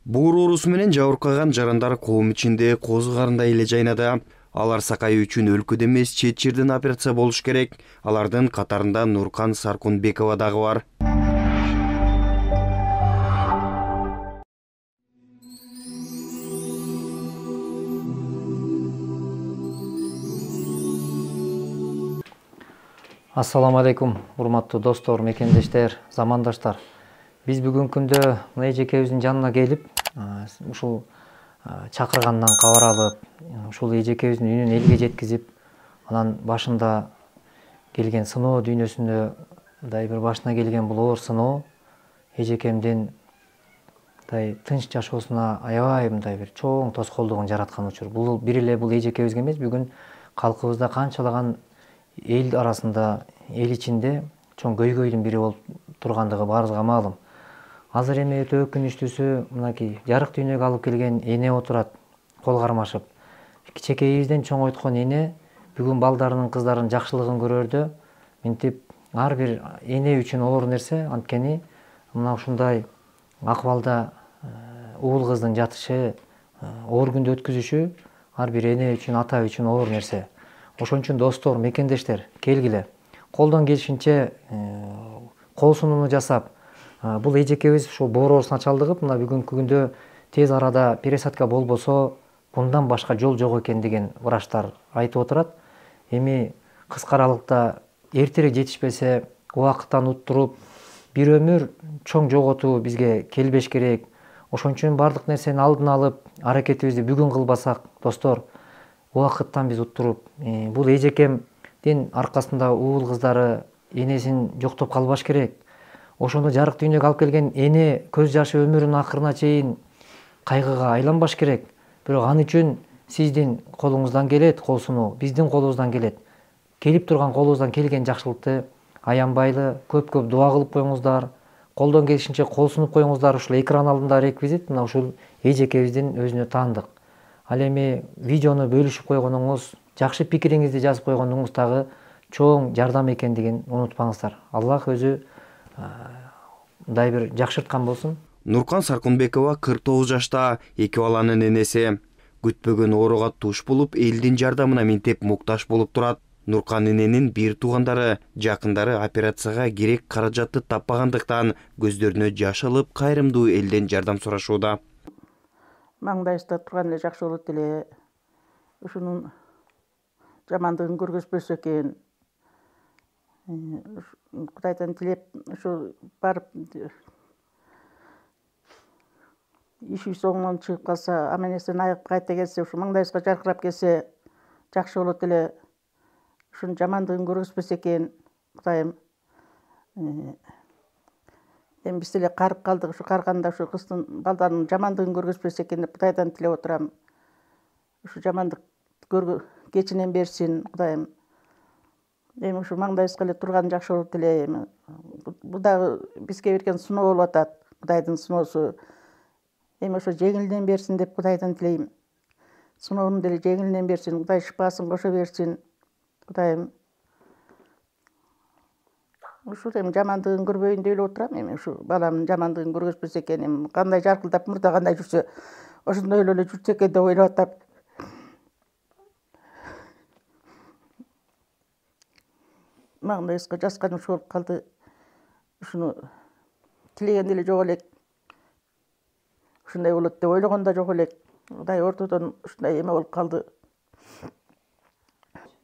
Боор оорусу менен жабыркаган жарандар коом ичинде козу карындай эле жайнады. Алар сакайы үчүн өлкөдө эмес, чет жерден операция болуш керек. Алардын катарында Нуркан Саркунбекова дагы бар. Ассаламу алейкум, урматтуу достор, мекендештер, замандаштар. Биз бүгүнкү күндө мына эжекебиздин жанына келип, ушул чакыргандан кабар алып, ушул эжекебиздин үнүн элге жеткизип, анан башында келген сыноо дүйнөсүндө мындай бир башына келген бул оор сыноо эжекемдин мындай тынч жашоосуна аябай мындай бир чоң тоскоолдугун жараткан учур. Бул бир эле бул эжекебизге эмес, бүгүн калкыбызда канчалаган эл арасында, эл ичинде чоң көйгөйдүн бири болуп тургандыгы баарыбызга маалым. Азыр эми өтө өкүнүчтүүсү, мынакей жарык дүйнөгө алып келген эне отурат, кол кармашып. Кичекейибизден чоңойткон эне бүгүн балдарынын, кыздарынын жакшылыгын көрөрдө, мынтип ар бир эне үчүн оор нерсе, анткени мына ушундай акыбалда уул кыздын жатышы, оор күндү өткүзүшү ар бир эне үчүн, ата үчүн оор нерсе. Ошон үчүн достор, мекендештер, келгиле. Колдон келишинче кол сунууну жасап, бул эжекебиз ушул боор оорусуна чалдыгып, мына бүгүнкү күндө тез арада пересадка болбосо, bundan башка жол жок экендигин врачтар айтып отурат. Эми кыска аралыкта эртерээк жетишпесе, убакыттан уттуруп, бир өмүр чоң жоготуу бизге келбеш керек. Ошон үчүн бардык нерсенин алдын алып, аракетибизди бүгүн кылбасак, достор, убакыттан биз уттуруп, бул эжекемдин аркасында уул кыздары энесин жоктоп калбаш керек. Ошону жарык дүйнөгө алып келген эне көз жашы өмүрүнүн акырына чейин кайгыга айланбаш керек. Бирок ал үчүн сиздин колуңуздан келет кол сунуу, биздин колубуздан келет. Келип турган колубуздан келген жакшылыкты аянбайлы көп-көп дуа кылып коюңуздар. Колдон келишинче кол сунуп коюңуздар. Ушул экран алдында реквизит мына ушул эжекебиздин өзүнө таандык. Ал эми видеону бөлүшүп койгонуңуз, жакшы пикириңизди жазып койгонуңуз дагы чоң жардам экендигин унутпаңыздар. Аллах өзү мындай бир жакшырткан болсун. Нуркан Саркунбекова 49 жашта, 2 баланын энеси. Күтпөгөн ооруга туш болуп, элдин жардамына минтеп муктаж болуп турат. Нуркан эненин бир туугандары, жакындары операцияга керек каражатты таппагандыктан көздөрүнө жаш алып, кайрымдуу элден жардам сурашууда. Маңдайыбызда турган эле жакшы болот эле. Ушунун жамандыгын көргөзбөсө экен. Кудайдан тилеп, ушу барып ишибиз оңдон чыгып калса, аман-эсен айыгып кайта келсе, ушу маңдайыбызга жаркырап келсе, жакшы болот эле. Ушунун жамандыгын көргөзбөсө экен, Кудайым. Эми биз деле карып калдык, ушу карыганда ушу кыздын, балдарынын жамандыгын көргөзбөсө экен деп Кудайдан тилеп отурам. Ушу жамандык кечинен берсин, Кудайым. Эми ушу маңдайыбызга эле турган жакшы болот эле. Эми бул дагы бизге берген сыноо болуп атат, Кудайдын сыноосу. Эми ошо жеңилинен берсин деп Кудайдан тилейм. Сыноону деле жеңилинен берсин, Кудай шыпасын кошо берсин, Кудайым. Ушул эми жамандыгын көрбөйүн деп эле отурам. Эми ушу баламдын жамандыгын көргөзбөсө экен, эми кандай жаркылдап мурда кандай жүрсө, ошондой эле жүрсө экен деп ойлоп атам. Маңдайыбызга жазган ушу болуп калды. Ушуну тилеген деле жок элек. Ушундай болот деп ойлогон да жок элек. Кудай ортодон ушундай эме болуп калды.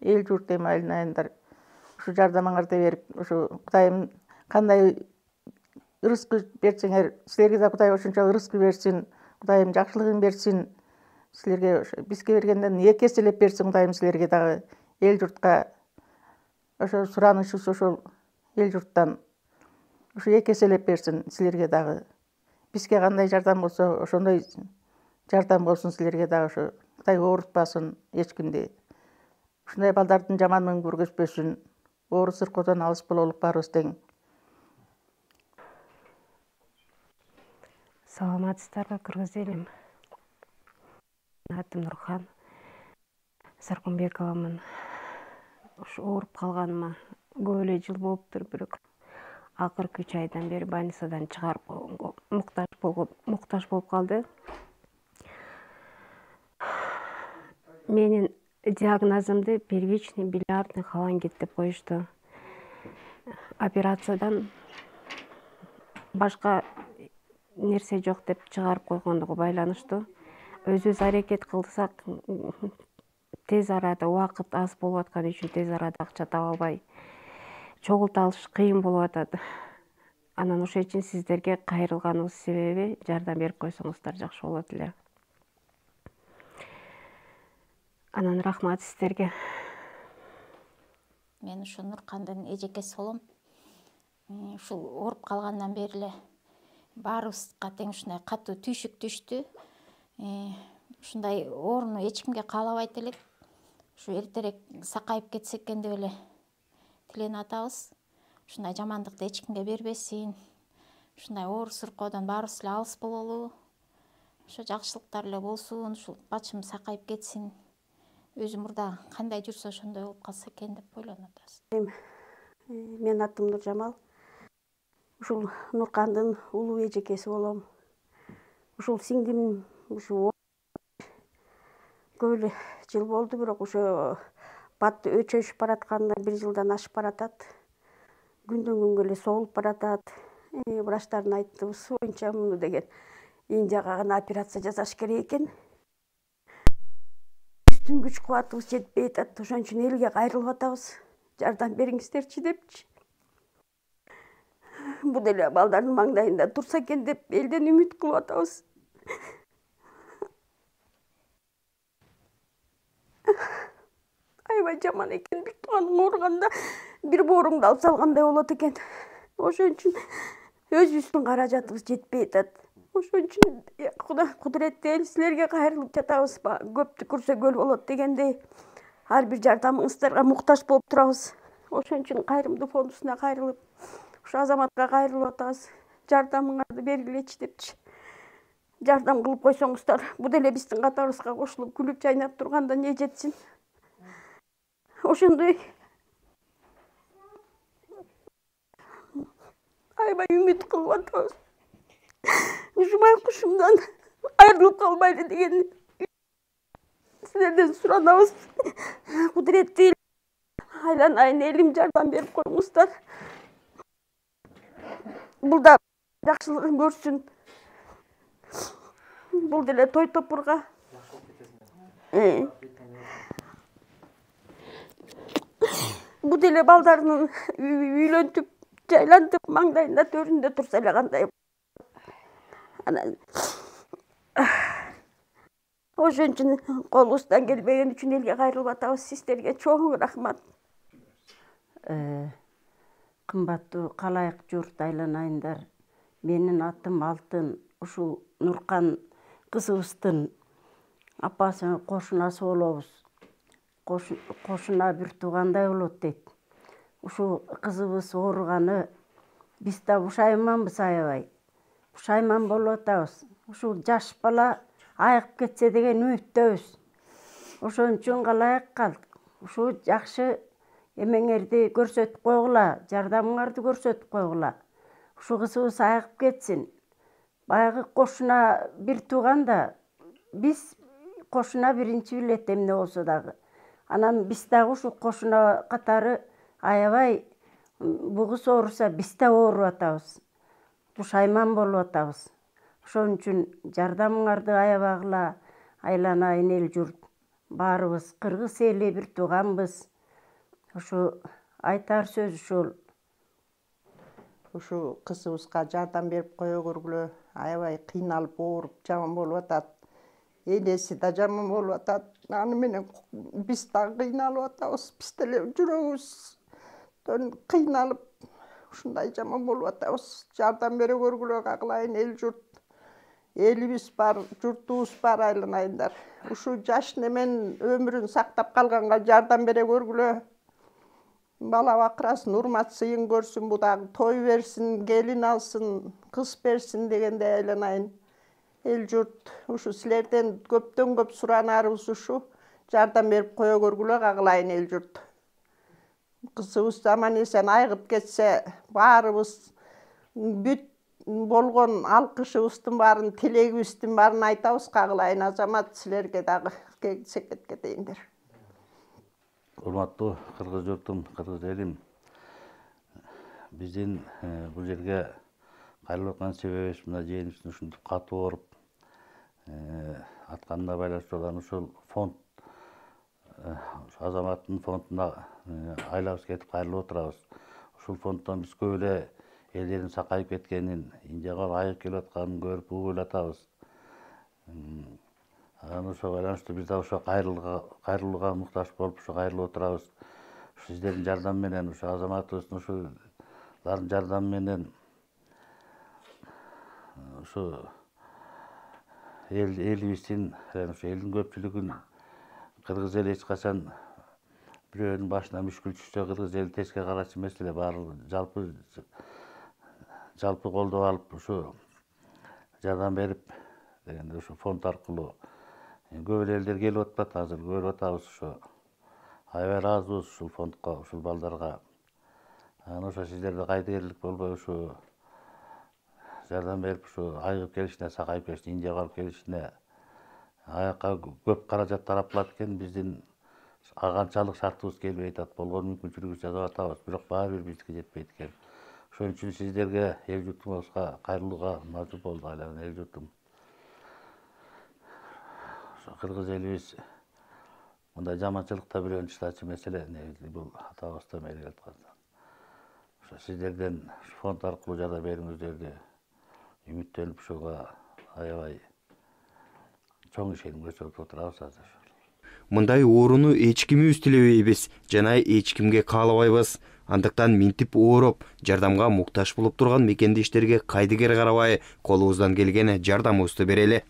Эл журт эми айланайындар. Ушу жардамыңарды берип, ушу Кудайым кандай ырыскы берсеңер, силерге да Кудай ошончо ырыскы берсин. Кудайым жакшылыгын берсин. Силерге бизге бергенден 2 эселеп берсин, Кудайым силерге дагы, эл журтка. Ошо суранышыбыз ошол эл журттан. Ушу 2 эселеп берсин силерге дагы. Бизге кандай жардам болсо, ошондой жардам болсун силерге дагы. Ошо Кудай оорутпасын эч кимди. Ушундай балдардын жамандыгын көргөзбөсүн. Оору сыркоодон алыс бололук баарыбыз тең. Саламатсыздарбы, кыргыз элим. Атым Нуркан Саркунбековамын. Ооруп калганыма көп эле жыл болуптур, бирок акыркы 3 айдан бери больницадан чыгарып койгонго муктаж болуп калды. Менин диагнозумду первичный билиардный холангит деп коюшту. Операциядан башка нерсе жок деп чыгарып койгондугу байланыштуу. Өзүбүз аракет кылсак, тез арада убакыт аз болуп аткан үчүн тез арада акча таба албай чогулта алыш кыйын болуп атат. Анан ошол үчүн сиздерге кайрылганыбыз себеби жардам берип койсоңуздар жакшы болот эле. Анан рахмат сиздерге. Мен ушу Нуркандын эжекеси болом. Ушул ооруп калгандан бери эле баарыбызга тең ушундай катуу түйшүк түштү. Ушундай ооруну эч кимге каалабайт элек. Ушу эртерээк сакайып кетсе экен деп эле тиленип атабыз. Ушундай жамандыкты эч кимге бербесин. Ушундай оор суркоодон баарыбыз эле алыс бололу. Ошо жакшылыктар эле болсун, ушул бачым сакайып кетсин. Өзү мурда кандай жүрсө ошондой болуп калса экен деп ойлонуп атабыз. Мен атым Нуржамал. Ушул Нуркандын улуу эжекеси болом. Ушул сиңдим көп эле жыл болду, бирок ошо бат өчөшүп баратканына 1 жылдан ашып баратат. Күндөн күнгө эле соолуп баратат. Врачтардын айтыбыз боюнча муну деген Индияга гана операция жасаш керек экен. Биздин күч кубатыбыз жетпей атат. Ошон үчүн элге кайрылып атабыз. Жардам бериңиздерчи депчи. Бул деле балдардын маңдайында турса экен деп элден үмүт кылып атабыз. Аябай жаман экен, бир тууганың ооруганда бир бооруңду алып салгандай болот экен. Ошон үчүн өзүбүздүн каражатыбыз жетпей атат. Ошон үчүн Кудай кудуретти эл, силерге кайрылып жатабыз. Көптү көрсө көл болот дегендей, ар бир жардамыңыздарга муктаж болуп турабыз. Ошон үчүн кайрымдуу фондусуна кайрылып, ушу азаматка кайрылып атабыз. Жардамыңарды бергилечи депчи. Жардам кылып койсоңуздар, бул деле биздин катарыбызга кошулуп күлүп жайнап турганда не жетсин. Ошондой аябай үмүт кылып атабыз. Ушундай кушумдан айрылып калбайлы деген силерден суранабыз. Кудуретти айланайын элим, жардам берип коюңуздар. Бул да жакшылыгын көрсүн. Бул деле той топурга. Бул деле балдарын үйлөнтүп, жайлантып, маңдайында төрүндө турса эле кандай. Анан ошон үчүн колубуздан келбеген үчүн элге кайрылып атабыз. Сиздерге чоң рахмат. Кымбаттуу калайык журт айланайындар. Менин атым Алтын. Ушул Нуркан кызыбыздын апасы кошунасы болобуз. Кошуна бир туугандай болот дейт. Ушул кызыбыз ооруганы биз да бушайманбыз аябай. Бушайман болуп атабыз. Ушул жаш бала айыгып кетсе деген үмүттөбүз. Ошон үчүн калайык калдык. Ушул жакшы эмеңерди көрсөтүп койгула, жардамыңарды көрсөтүп койгула. Ушул кызыбыз айыгып кетсин. Баягы кошуна бир тууганда биз кошуна биринчи билет эмне болсо дагы. Анан биз дагы ушул кошуна катары аябай бугуз ооруса биз да ооруп атабыз. Бушайман болуп атабыз. Ошон үчүн жардамыңарды аябагыла, айланайын эл журт. Баарыбыз кыргыз эли бир тууганбыз. Ушу айтар сөз ушул. Ушу кызыбызга жардам берип кое көргүлө. Аябай кыйналып ооруп жаман болуп атат. Энеси да жаман болуп атат. Аны менен биз да кыйналып атабыз. Биз деле жүрөгүбүздөн кыйналып ушундай жаман болуп атабыз. Жардам бере көргүлө кагылайын эл журт. Элибиз бар, журтубуз бар айланайындар. Ушу жаш немен өмүрүн сактап калганга жардам бере көргүлө. Бала бакырасын, урмат сыйын көрсүн, бу дагы той берсин, келин алсын, кыз берсин дегендей айланайын. Эл журт, ушу силерден көптөн көп суранарыбыз ушу. Жардам берип кое көргүлө кагылайын эл журт. кызыбыз аман эсен айыгып кетсе баарыбыз бүт болгон алкышыбыздын баарын тилегибиздин баарын айтабыз. Кагылайын Азамат, силерге дагы келсек кетейиндер. Урматтуу кыргыз журтум, кыргыз элим, биздин бул жерге кайрылып аткан себебибиз мына жээнибиздин ушинтип катуу ооруп атканына байланыштуу olan ушул фонд, Азаматтын фондуна айлабыз кетип кайрылып отурабыз. Ушул фонддон биз көп эле элдердин сакайып кеткенин, Индияга айык келип атканын көрүп угуп атабыз. Анан ошого байланыштуу биз да ошо кайрылууга муктаж болуп ошо кайрылып отурабыз. Сиздердин жардам менен, ошо Азаматыбыздын ушулардын жардамы менен ушу элибиздин, ошо элдин көпчүлүгүн кыргыз эли эч качан бирөөнүн башына мүшкүл түшсө кыргыз эли тескери карачу эмес эле, баары жалпы колдоп алып ушу жардам берип дегенде ушу фонд аркылуу көп эле элдер келип атат, азыр көрүп атабыз. Ошо аябай ыраазыбыз ушул фондко, ушул балдарга. Анан ошо сиздерде кайдыгерлик болбой ушу жардам берип ушу айыгып келишине, сакайып келишине, Индияга барып келишине аякка көп каражат таратылат экен. Биздин канчалык шартыбыз келбей атат, болгон мүмкүнчүлүгүбүздү жасап атабыз, бирок баары бир биздики жетпейт экен. Ошон үчүн сиздерге, эл журтуңузга кайрылууга мажбур болду айланган эл журтум. Кыргыз элибиз мындай жаманчылыкта бирөөнү таштачу маселе бул атабыздан бери келаткан. Ошо сиздерден фонд аркылуу жардам берүүңүздөрдү үмүттөнүп ушуга аябай чоң ишеним көрсөтүп отурабыз азыр. Мындай ооруну эч кимибиз тилебейбиз жана эч кимге каалабайбыз. Андыктан минтип ооруп, жардамга муктаж болуп турган мекендештерге кайдыгер карабай, колубуздан келген жардамыбызды берели.